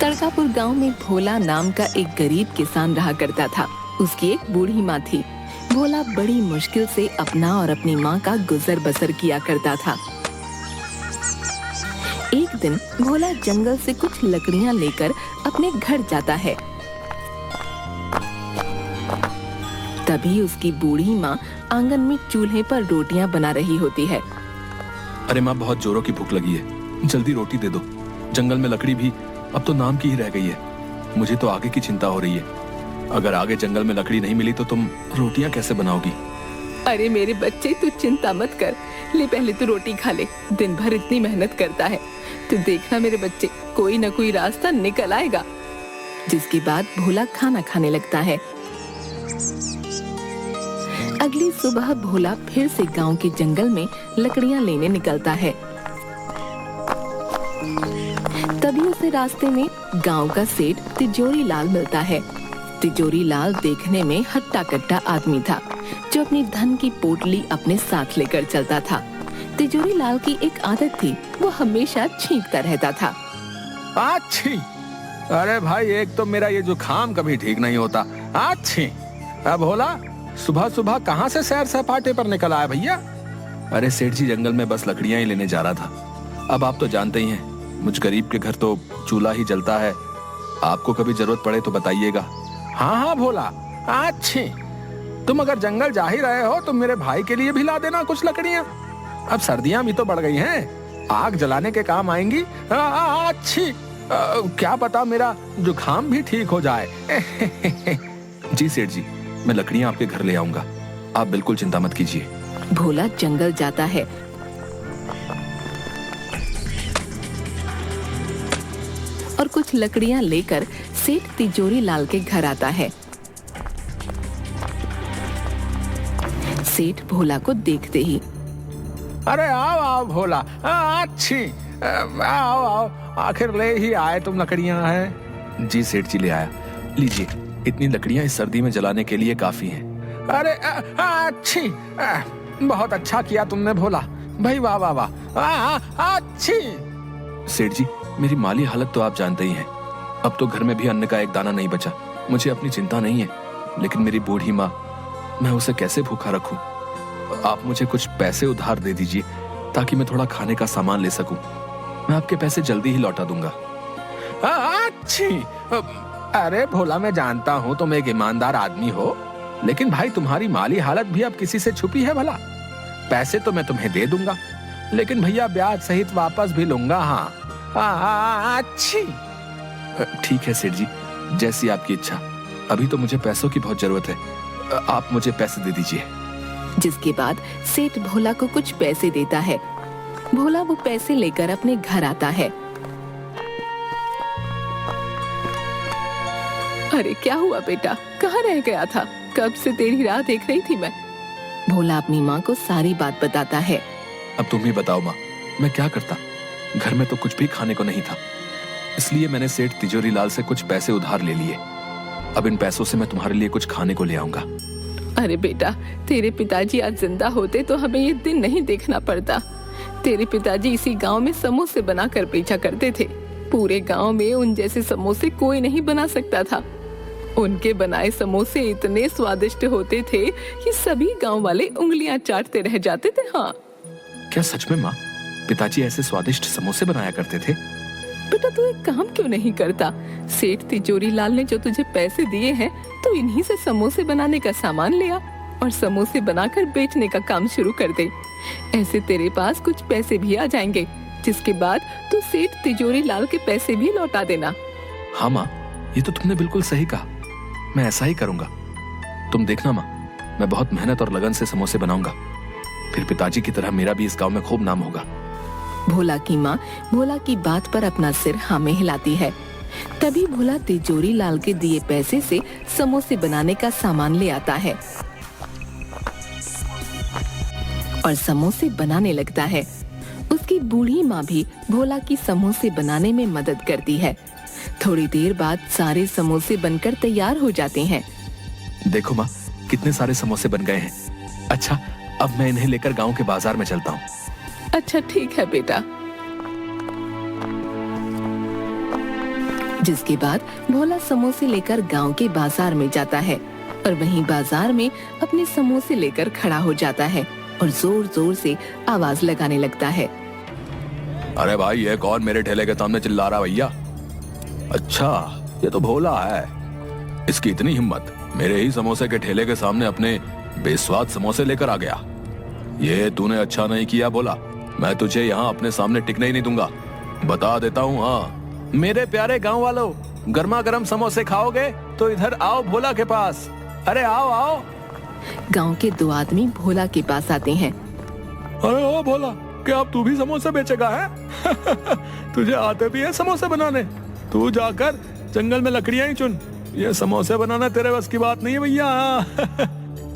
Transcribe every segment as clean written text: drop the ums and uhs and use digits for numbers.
कड़कापुर गांव में भोला नाम का एक गरीब किसान रहा करता था। उसकी एक बूढ़ी माँ थी। भोला बड़ी मुश्किल से अपना और अपनी माँ का गुजर बसर किया करता था। एक दिन भोला जंगल से कुछ लकड़ियाँ लेकर अपने घर जाता है। तभी उसकी बूढ़ी माँ आंगन में चूल्हे पर रोटियां बना रही होती है। अरे माँ, बहुत जोरों की भूख लगी है, जल्दी रोटी दे दो। जंगल में लकड़ी भी अब तो नाम की ही रह गई है। मुझे तो आगे की चिंता हो रही है। अगर आगे जंगल में लकड़ी नहीं मिली तो तुम रोटियां कैसे बनाओगी? अरे मेरे बच्चे, तू चिंता मत कर। ले पहले तू रोटी खा ले। दिन भर इतनी मेहनत करता है। तू देखना मेरे बच्चे, कोई न कोई रास्ता निकल आएगा। जिसके बाद भोला खाना खाने लगता है। अगली सुबह भोला फिर से गांव के जंगल में लकड़ियां लेने निकलता है। तभी उसे रास्ते में गांव का सेठ तिजोरी लाल मिलता है। तिजोरी लाल देखने में हट्टा कट्टा आदमी था, जो अपनी धन की पोटली अपने साथ लेकर चलता था। तिजोरी लाल की एक आदत थी, वो हमेशा छींकता रहता था। अच्छी, अरे भाई, एक तो मेरा ये जुकाम कभी ठीक नहीं होता। अच्छी, अब भोला सुबह सुबह कहाँ से सैर सपाटे पर निकल आया भैया? अरे सेठ जी, जंगल में बस लकड़ियां ही लेने जा रहा था। अब आप तो जानते ही हैं, मुझ गरीब के घर तो चूल्हा ही जलता है। आपको कभी जरूरत पड़े तो बताइएगा। हाँ हाँ भोला, अच्छी, तुम अगर जंगल जा ही रहे हो तो मेरे भाई के लिए भी ला देना कुछ लकड़ियां। अब सर्दियां भी तो बढ़ गई हैं, आग जलाने के काम आएंगी। अच्छी, क्या पता मेरा जुकाम भी ठीक हो जाए। जी सेठ जी, मैं लकड़ियां आपके घर ले आऊंगा, आप बिल्कुल चिंता मत कीजिए। भोला जंगल जाता है और कुछ लकड़ियां लेकर सेठ तिजोरी लाल के घर आता है। सेठ भोला को देखते ही, अरे आओ आओ भोला, अच्छी, आओ आओ, आखिर ले ही आए तुम लकड़ियां हैं। जी सेठ जी, ले आया, लीजिए, इतनी लकड़ियां इस सर्दी में जलाने के लिए काफी हैं। अरे अच्छी, बहुत अच्छा किया तुमने भोला भाई, वाह वाह वाह, अच्छी। सेठ जी, मेरी माली हालत तो आप जानते ही हैं। अब तो घर में भी अन्न का एक दाना नहीं बचा। मुझे अपनी चिंता नहीं है, लेकिन मेरी बूढ़ी माँ, मैं उसे कैसे भूखा रखूं? आप मुझे कुछ पैसे उधार दे दीजिए, ताकि मैं थोड़ा खाने का सामान ले सकूं। मैं आपके पैसे जल्दी ही लौटा दूंगा। अच्छी, अरे भोला, मैं जानता हूँ तुम एक ईमानदार आदमी हो, लेकिन भाई तुम्हारी माली हालत भी अब किसी से छुपी है भला? पैसे तो मैं तुम्हें दे दूंगा, लेकिन भैया ब्याज सहित वापस भी लूंगा। हाँ अच्छी, ठीक है सेठ जी, जैसी आपकी इच्छा। अभी तो मुझे पैसों की बहुत जरूरत है, आप मुझे पैसे दे दीजिए। जिसके बाद सेठ भोला को कुछ पैसे देता है। भोला वो पैसे लेकर अपने घर आता है। अरे क्या हुआ बेटा, कहाँ रह गया था? कब से तेरी राह देख रही थी मैं। भोला अपनी माँ को सारी बात बताता है। अब तुम ही बताओ माँ, मैं क्या करता? घर में तो कुछ भी खाने को नहीं था, इसलिए मैंने सेठ तिजोरी लाल से कुछ पैसे उधार ले लिए। अब इन पैसों से मैं तुम्हारे लिए कुछ खाने को ले आऊंगा। अरे बेटा, तेरे पिताजी आज जिंदा होते तो हमें ये दिन नहीं देखना पड़ता। तेरे पिताजी इसी गांव में समोसे बनाकर बेचा करते थे। पूरे गांव में उन जैसे समोसे कोई नहीं बना सकता था। उनके बनाए समोसे इतने स्वादिष्ट होते थे कि सभी गांव वाले उंगलियां चाटते रह जाते थे। हाँ, क्या सच में माँ, पिताजी ऐसे स्वादिष्ट समोसे बनाया करते थे? बेटा, तू एक काम क्यों नहीं करता? सेठ तिजोरी लाल ने जो तुझे पैसे दिए हैं, तो इन्हीं से समोसे बनाने का सामान ले आ और समोसे बनाकर बेचने का काम शुरू कर दे। ऐसे तेरे पास कुछ पैसे भी आ जाएंगे, जिसके बाद तू सेठ तिजोरी लाल के पैसे भी लौटा देना। हाँ माँ, ये तो तुमने बिल्कुल सही कहा, मैं ऐसा ही करूंगा। तुम देखना माँ, मैं बहुत मेहनत और लगन से समोसे बनाऊंगा, फिर पिताजी की तरह मेरा भी इस गांव में खूब नाम होगा। भोला की माँ भोला की बात पर अपना सिर हाँ में हिलाती है। तभी भोला तिजोरी लाल के दिए पैसे से समोसे बनाने का सामान ले आता है और समोसे बनाने लगता है। उसकी बूढ़ी माँ भी भोला की समोसे बनाने में मदद करती है। थोड़ी देर बाद सारे समोसे बनकर तैयार हो जाते हैं। देखो माँ, कितने सारे समोसे बन गए हैं। अच्छा, अब मैं इन्हें लेकर गांव के बाजार में चलता हूँ। अच्छा ठीक है बेटा। जिसके बाद भोला समोसे लेकर गांव के बाजार में जाता है और वहीं बाजार में अपने समोसे लेकर खड़ा हो जाता है और जोर जोर से आवाज लगाने लगता है। अरे भाई, ये कौन मेरे ठेले के सामने चिल्ला रहा भैया? अच्छा, ये तो भोला है। इसकी इतनी हिम्मत, मेरे ही समोसे के ठेले के सामने अपने बेस्वाद समोसे लेकर आ गया। ये तूने अच्छा नहीं किया भोला। मैं तुझे यहाँ अपने सामने टिकने ही नहीं दूंगा। बता देता हूँ। हाँ, मेरे प्यारे गांव वालों, गर्मा गर्म समोसे खाओगे तो इधर आओ भोला के पास। अरे आओ आओ। गांव के 2 आदमी भोला के पास आते हैं। अरे ओ भोला, क्या अब तू भी समोसे बेचेगा है? तुझे आते भी है समोसे बनाने? तू जाकर जंगल में लकड़ियां ही चुन। ये समोसे बनाना तेरे बस की बात नहीं है भैया।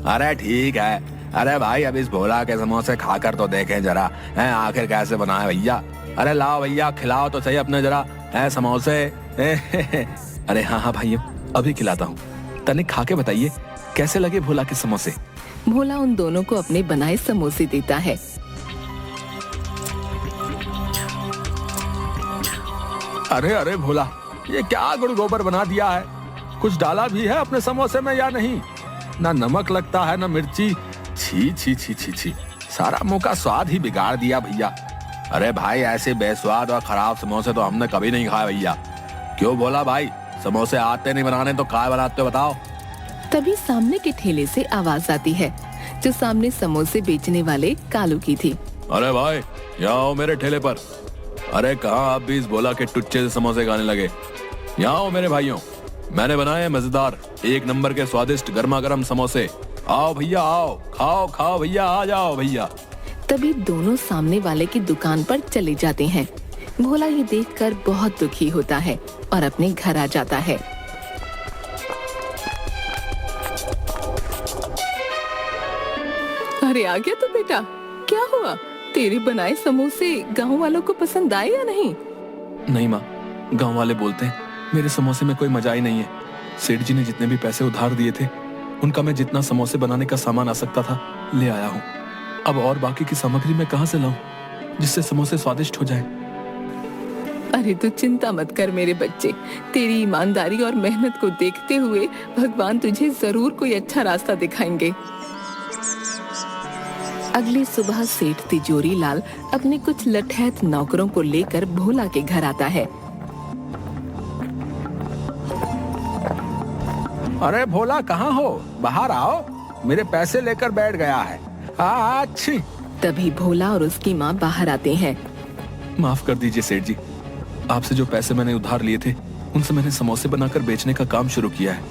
अरे ठीक है। अरे भाई, अब इस भोला के समोसे खाकर तो देखें जरा, हैं आखिर कैसे बनाए भैया। अरे लाओ भैया, खिलाओ तो सही अपने जरा हैं समोसे। अरे हाँ हाँ भाइयों, अभी खिलाता हूँ। तनिक खा के बताइए कैसे लगे भोला के समोसे। भोला उन दोनों को अपने बनाए समोसे देता है। अरे अरे भोला, ये क्या गुड़ गोबर बना दिया है? कुछ डाला भी है अपने समोसे में या नहीं? ना नमक लगता है ना मिर्ची। छी छी छी छी छी, सारा मुंह का स्वाद ही बिगाड़ दिया भैया। अरे भाई, ऐसे बेस्वाद और खराब समोसे तो हमने कभी नहीं खाए भैया। क्यों भोला भाई, समोसे आते नहीं बनाने तो काय बनाते हो बताओ? तभी सामने के ठेले से आवाज आती है, जो सामने समोसे बेचने वाले कालू की थी। अरे भाई, यहाँ आओ मेरे ठेले पर। अरे कहाँ आप भी इस भोला के टुच्चे से समोसे खाने लगे? यहाँ आओ मेरे भाइयों, मैंने बनाए मजेदार 1 नंबर के स्वादिष्ट गर्मा गर्म समोसे। आओ भैया आओ, खाओ खाओ भैया, आ जाओ भैया। तभी दोनों सामने वाले की दुकान पर चले जाते हैं। भोला ये देखकर बहुत दुखी होता है और अपने घर आ जाता है। अरे आ गया तो बेटा, क्या हुआ? तेरे बनाए समोसे गांव वालों को पसंद आए या नहीं? नहीं माँ, गांव वाले बोलते हैं मेरे समोसे में कोई मजा ही नहीं है। सेठ जी ने जितने भी पैसे उधार दिए थे, उनका मैं जितना समोसे बनाने का सामान आ सकता था ले आया हूँ। अब और बाकी की सामग्री मैं कहाँ से लाऊं जिससे समोसे स्वादिष्ट हो जाएं? अरे तू चिंता मत कर मेरे बच्चे, तेरी ईमानदारी और मेहनत को देखते हुए भगवान तुझे जरूर कोई अच्छा रास्ता दिखाएंगे। अगली सुबह सेठ तिजोरी लाल अपने कुछ लठैत नौकरों को लेकर भोला के घर आता है। अरे भोला, कहाँ हो? बाहर आओ, मेरे पैसे लेकर बैठ गया है। अच्छी। तभी भोला और उसकी माँ बाहर आते हैं। माफ कर दीजिए सेठ जी, आपसे जो पैसे मैंने उधार लिए थे उनसे मैंने समोसे बनाकर बेचने का काम शुरू किया है,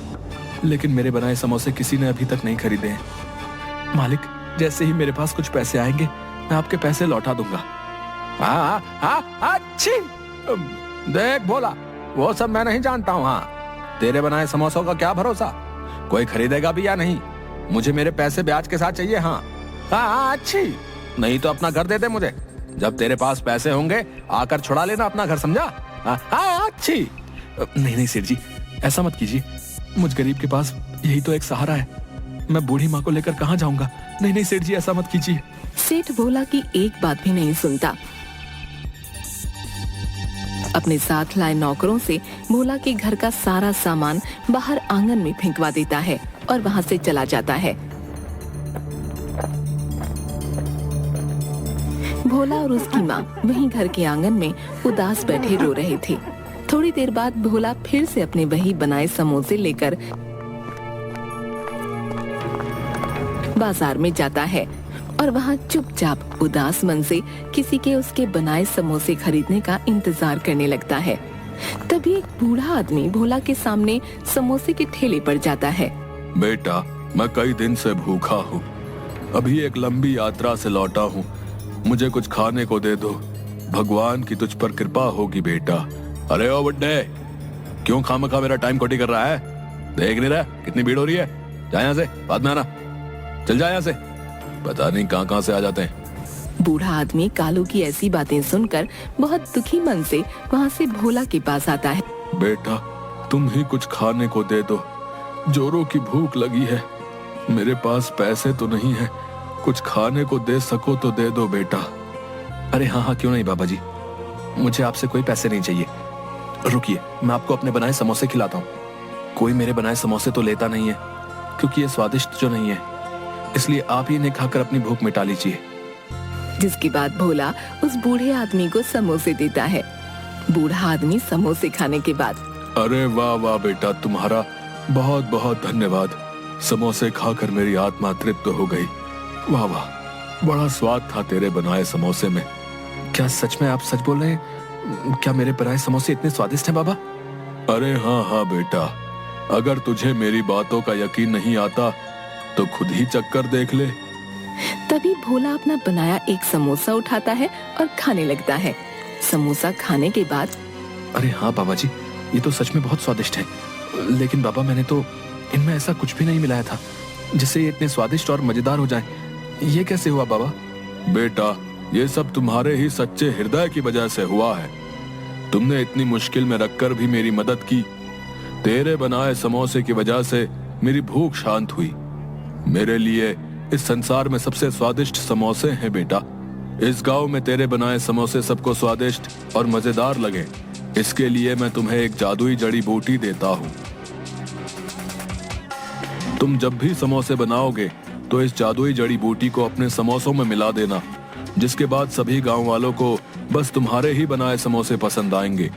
लेकिन मेरे बनाए समोसे किसी ने अभी तक नहीं खरीदे हैं। मालिक, जैसे ही मेरे पास कुछ पैसे आएंगे मैं आपके पैसे लौटा दूंगा। अच्छी। देख भोला, वो सब मैं नहीं जानता हूँ। हाँ, तेरे बनाए समोसों का क्या भरोसा, कोई खरीदेगा भी या नहीं? मुझे मेरे पैसे ब्याज के साथ चाहिए। हाँ अच्छी, नहीं तो अपना घर दे दे मुझे। जब तेरे पास पैसे होंगे आकर छुड़ा लेना अपना घर, समझा? हाँ अच्छी। नहीं नहीं सेठ जी, ऐसा मत कीजिए, मुझ गरीब के पास यही तो एक सहारा है। मैं बूढ़ी माँ को लेकर कहाँ जाऊंगा? नहीं नहीं सेठ जी, ऐसा मत कीजिए। सेठ भोला की एक बात भी नहीं सुनता। अपने साथ लाए नौकरों से भोला के घर का सारा सामान बाहर आंगन में फेंकवा देता है और वहां से चला जाता है। भोला और उसकी माँ वहीं घर के आंगन में उदास बैठे रो रहे थे। थोड़ी देर बाद भोला फिर से अपने वही बनाए समोसे लेकर बाजार में जाता है और वहाँ चुपचाप उदास मन से किसी के उसके बनाए समोसे खरीदने का इंतजार करने लगता है। तभी एक बूढ़ा आदमी भोला के सामने समोसे के ठेले पर जाता है। बेटा, मैं कई दिन से भूखा हूँ, अभी एक लंबी यात्रा से लौटा हूँ, मुझे कुछ खाने को दे दो, भगवान की तुझ पर कृपा होगी बेटा। अरे ओ बुड्ढे, क्यों खामखा मेरा टाइम खोटी कर रहा है? देख नहीं रहा कितनी भीड़ हो रही है? जा यहाँ से, बाद में आना, चल जा यहाँ से। पता नहीं कहाँ से आ जाते हैं। बूढ़ा आदमी कालू की ऐसी बातें सुनकर बहुत दुखी मन से वहाँ से भोला के पास आता है। बेटा, तुम ही कुछ खाने को दे दो, जोरों की भूख लगी है, मेरे पास पैसे तो नहीं है, कुछ खाने को दे सको तो दे दो बेटा। अरे हाँ हाँ, क्यों नहीं बाबा जी, मुझे आपसे कोई पैसे नहीं चाहिए, रुकिए, मैं आपको अपने बनाए समोसे खिलाता हूँ। कोई मेरे बनाए समोसे तो लेता नहीं है, क्योंकि ये स्वादिष्ट जो नहीं है, इसलिए आप ही इन्हें खाकर अपनी भूख मिटा लीजिए। जिसके बाद भोला उस बूढ़े आदमी को समोसे देता है। बूढ़ा आदमी समोसे खाने के बाद, अरे वाह वाह बेटा, तुम्हारा बहुत बहुत धन्यवाद। समोसे खाकर मेरी आत्मा तृप्त हो गई। वाह वाह, बड़ा स्वाद था तेरे बनाए समोसे में। क्या सच में आप सच बोल रहे हैं? क्या मेरे बनाए समोसे इतने स्वादिष्ट हैं बाबा? अरे हाँ हाँ बेटा, अगर तुझे मेरी बातों का यकीन नहीं आता तो खुद ही चक्कर देख ले। तभी भोला अपना बनाया एक समोसा उठाता है और खाने लगता है। समोसा खाने के बाद, अरे हाँ बाबा जी, ये तो सच में बहुत स्वादिष्ट है। लेकिन बाबा, मैंने तो इनमें ऐसा कुछ भी नहीं मिलाया था जिससे ये इतने स्वादिष्ट और मजेदार हो जाएं। ये कैसे हुआ बाबा? बेटा, ये सब तुम्हारे ही सच्चे हृदय की वजह से हुआ है। तुमने इतनी मुश्किल में रखकर भी मेरी मदद की। तेरे बनाए समोसे की वजह से मेरी भूख शांत हुई। मेरे लिए इस संसार में सबसे स्वादिष्ट समोसे हैं बेटा। इस गांव में तेरे बनाए समोसे सबको स्वादिष्ट और मजेदार लगे, इसके लिए मैं तुम्हें एक जादुई जड़ी बूटी देता हूँ। तुम जब भी समोसे बनाओगे तो इस जादुई जड़ी बूटी को अपने समोसों में मिला देना, जिसके बाद सभी गांव वालों को बस तुम्हारे ही बनाए समोसे पसंद आएंगे।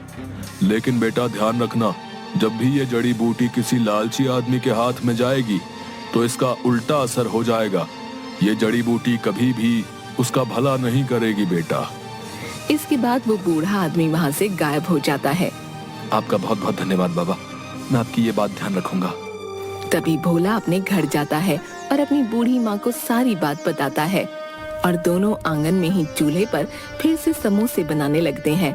लेकिन बेटा ध्यान रखना, जब भी ये जड़ी बूटी किसी लालची आदमी के हाथ में जाएगी तो इसका उल्टा असर हो जाएगा। ये जड़ी बूटी कभी भी उसका भला नहीं करेगी बेटा। इसके बाद वो बूढ़ा आदमी वहाँ से गायब हो जाता है। आपका बहुत बहुत धन्यवाद बाबा, मैं आपकी ये बात ध्यान रखूंगा। तभी भोला अपने घर जाता है और अपनी बूढ़ी माँ को सारी बात बताता है और दोनों आंगन में ही चूल्हे पर फिर से समोसे बनाने लगते हैं।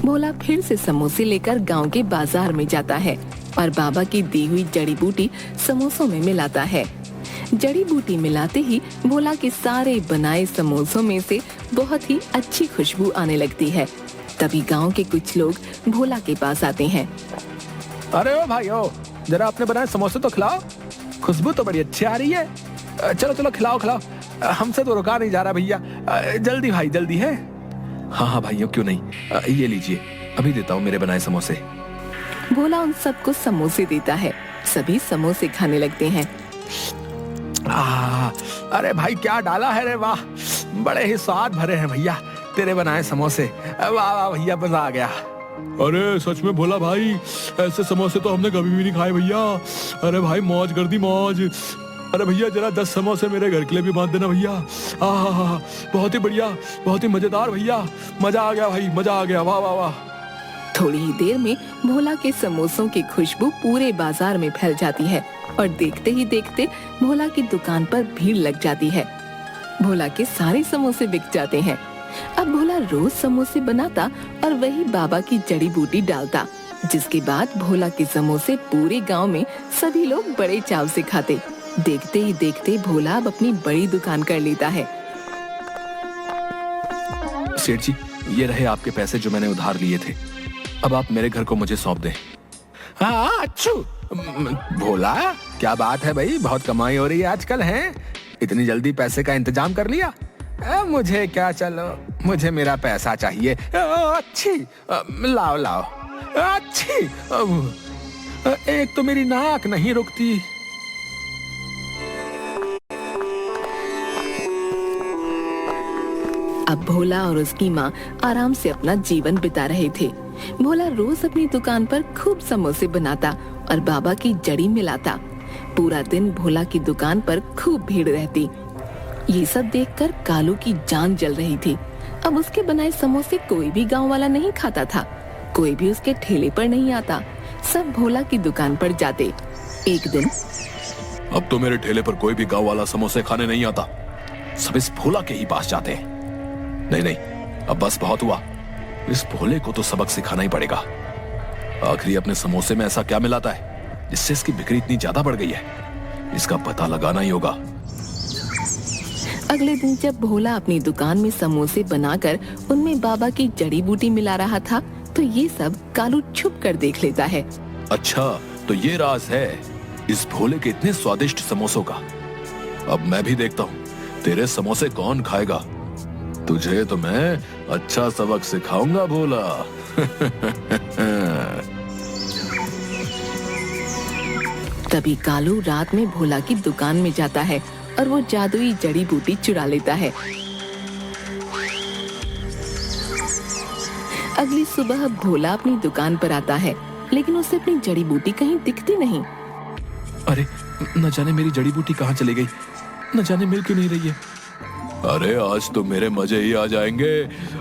भोला फिर से समोसे लेकर गांव के बाजार में जाता है और बाबा की दी हुई जड़ी बूटी समोसों में मिलाता है। जड़ी बूटी मिलाते ही भोला के सारे बनाए समोसों में से बहुत ही अच्छी खुशबू आने लगती है। तभी गांव के कुछ लोग भोला के पास आते हैं। अरे ओ भाइयों, जरा अपने बनाए समोसे तो खिलाओ, खुशबू तो बड़ी अच्छी आ रही है। चलो चलो खिलाओ खिलाओ, हमसे तो रुका नहीं जा रहा भैया। जल्दी भाई जल्दी है। हाँ हाँ भाइयों, क्यों नहीं, ये लीजिए, अभी देता हूँ मेरे बनाए समोसे। भोला उन सबको समोसे देता है। सभी समोसे खाने लगते हैं। अरे भाई क्या डाला है रे, वाह, बड़े ही स्वाद भरे हैं भैया तेरे बनाए समोसे। वाह वाह भैया, मजा आ गया। अरे सच में भोला भाई, ऐसे समोसे तो हमने कभी भी नहीं खाए भैया। अरे भाई मौज कर दी मौज। अरे भैया जरा 10 समोसे मेरे घर के लिए भी बांध देना भैया। बहुत ही बढ़िया, बहुत ही मजेदार भैया, मजा आ गया भाई, मजा आ गया। वाह वाह वाह। थोड़ी ही देर में भोला के समोसों की खुशबू पूरे बाजार में फैल जाती है और देखते ही देखते भोला की दुकान पर भीड़ लग जाती है। भोला के सारे समोसे बिक जाते हैं। अब भोला रोज समोसे बनाता और वही बाबा की जड़ी बूटी डालता, जिसके बाद भोला के समोसे पूरे गांव में सभी लोग बड़े चाव से खाते। देखते ही देखते भोला अब अपनी बड़ी दुकान कर लेता है। सेठ जी, ये रहे आपके पैसे जो मैंने उधार लिए थे। अब आप मेरे घर को मुझे सौंप दें। हाँ अच्छू। भोला, क्या बात है भाई, बहुत कमाई हो रही है आजकल है। इतनी जल्दी पैसे का इंतजाम कर लिया। मुझे क्या, चलो मुझे मेरा पैसा चाहिए। अच्छी, लाओ लाओ। अच्छी, एक तो मेरी नाक नहीं रुकती। अब भोला और उसकी माँ आराम से अपना जीवन बिता रहे थे। भोला रोज अपनी दुकान पर खूब समोसे बनाता और बाबा की जड़ी मिलाता। पूरा दिन भोला की दुकान पर खूब भीड़ रहती। ये सब देखकर कालू की जान जल रही थी। अब उसके बनाए समोसे कोई भी गांव वाला नहीं खाता था। कोई भी उसके ठेले पर नहीं आता। सब भोला की दुकान पर जाते। एक दिन, अब तो मेरे ठेले पर कोई भी गांव वाला समोसे खाने नहीं आता। सब इस भोला के ही पास जाते हैं। नहीं नहीं, अब बस बहुत हुआ। इस भोले को तो सबक सिखाना ही पड़ेगा। आखिरी अपने समोसे में ऐसा क्या मिलाता है जिससे इसकी बिक्री इतनी ज्यादा बढ़ गई है? इसका पता लगाना ही होगा। अगले दिन जब भोला अपनी दुकान में समोसे बनाकर उनमें बाबा की जड़ी बूटी मिला रहा था, तो ये सब कालू छुप कर देख लेता है। अच्छा, तो ये राज है इस भोले के इतने स्वादिष्ट समोसों का। अब मैं भी देखता हूँ तेरे समोसे कौन खाएगा। तुझे तो मैं अच्छा सबक सिखाऊंगा भोला। तभी कालू रात में भोला की दुकान में जाता है और वो जादुई जड़ी बूटी चुरा लेता है। अगली सुबह भोला अपनी दुकान पर आता है, लेकिन उसे अपनी जड़ी बूटी कहीं दिखती नहीं। अरे न जाने मेरी जड़ी बूटी कहाँ चली गई, न जाने मिल क्यों नहीं रही है। अरे आज तो मेरे मजे ही आ जाएंगे।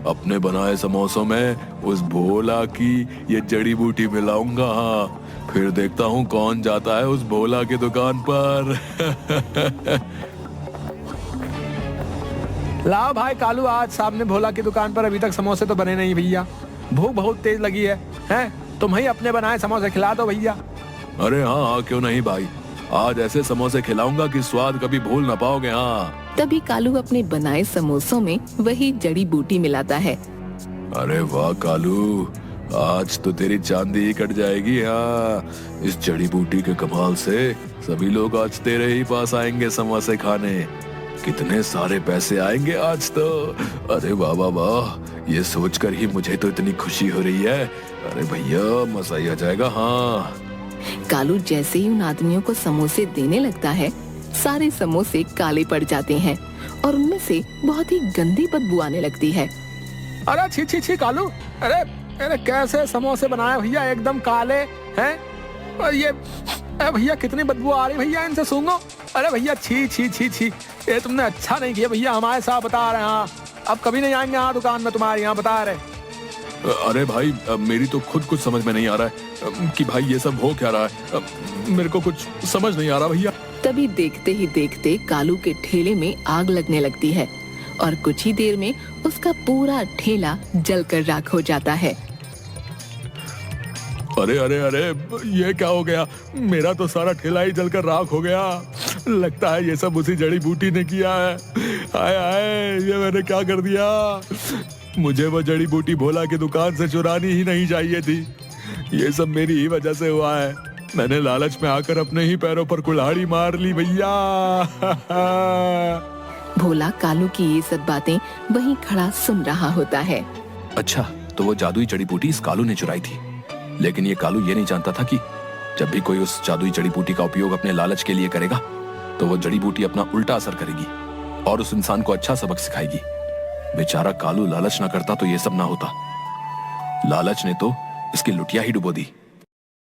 अपने बनाए समोसों में उस भोला की ये जड़ी बूटी मिलाऊंगा। हाँ, फिर देखता हूँ कौन जाता है उस भोला की दुकान पर। लाओ भाई कालू, आज सामने भोला की दुकान पर अभी तक समोसे तो बने नहीं भैया। भूख बहुत तेज लगी है, हैं? तुम ही अपने बनाए समोसे खिला दो भैया। अरे हाँ हाँ, क्यों नहीं भाई, आज ऐसे समोसे खिलाऊंगा कि स्वाद कभी भूल ना पाओगे। हाँ। तभी कालू अपने बनाए समोसों में वही जड़ी बूटी मिलाता है। अरे वाह कालू, आज तो तेरी चांदी ही कट जाएगी। हाँ, इस जड़ी बूटी के कमाल से सभी लोग आज तेरे ही पास आएंगे समोसे खाने। कितने सारे पैसे आएंगे आज तो। अरे वाह वाह वाह, ये सोचकर ही मुझे तो इतनी खुशी हो रही है। अरे भैया मजा ही आ जाएगा। हाँ। कालू जैसे ही उन आदमियों को समोसे देने लगता है, सारे समोसे काले पड़ जाते हैं और उनमें से बहुत ही गंदी बदबू आने लगती है। अरे छी छी छी कालू, अरे अरे कैसे समोसे बनाए भैया, एकदम काले हैं। और ये भैया कितनी बदबू आ रही भैया, इनसे सूंघो। अरे भैया छी छी छी छी, ये तुमने अच्छा नहीं किया भैया, हमारे साथ बता रहे हैं। हाँ, अब कभी नहीं आएंगे यहाँ दुकान में तुम्हारे यहाँ, बता रहे। अरे भाई मेरी तो खुद कुछ समझ में नहीं आ रहा है कि भाई ये सब हो क्या रहा है। मेरे को कुछ समझ नहीं आ रहा भैया। तभी देखते ही देखते कालू के ठेले में आग लगने लगती है और कुछ ही देर में उसका पूरा ठेला जलकर राख हो जाता है। अरे अरे अरे, ये क्या हो गया, मेरा तो सारा ठेला ही जलकर राख हो गया। लगता है ये सब उसी जड़ी बूटी ने किया है। हाय हाय, ये मैंने क्या कर दिया। मुझे वो जड़ी बूटी भोला की दुकान से चुरानी ही नहीं चाहिए थी। ये सब मेरी ही वजह से हुआ है। मैंने लालच में आकर अपने ही पैरों पर कुल्हाड़ी मार ली भैया। भोला कालू की ये सब बातें वहीं खड़ा सुन रहा होता है। अच्छा, तो वो जादुई जड़ी बूटी इस कालू ने चुराई थी, लेकिन ये कालू ये नहीं जानता था कि जब भी कोई उस जादुई जड़ी बूटी का उपयोग अपने लालच के लिए करेगा तो वो जड़ी बूटी अपना उल्टा असर करेगी और उस इंसान को अच्छा सबक सिखाएगी। बेचारा कालू लालच ना करता तो ये सब ना होता। लालच ने तो इसकी लुटिया ही डुबो दी।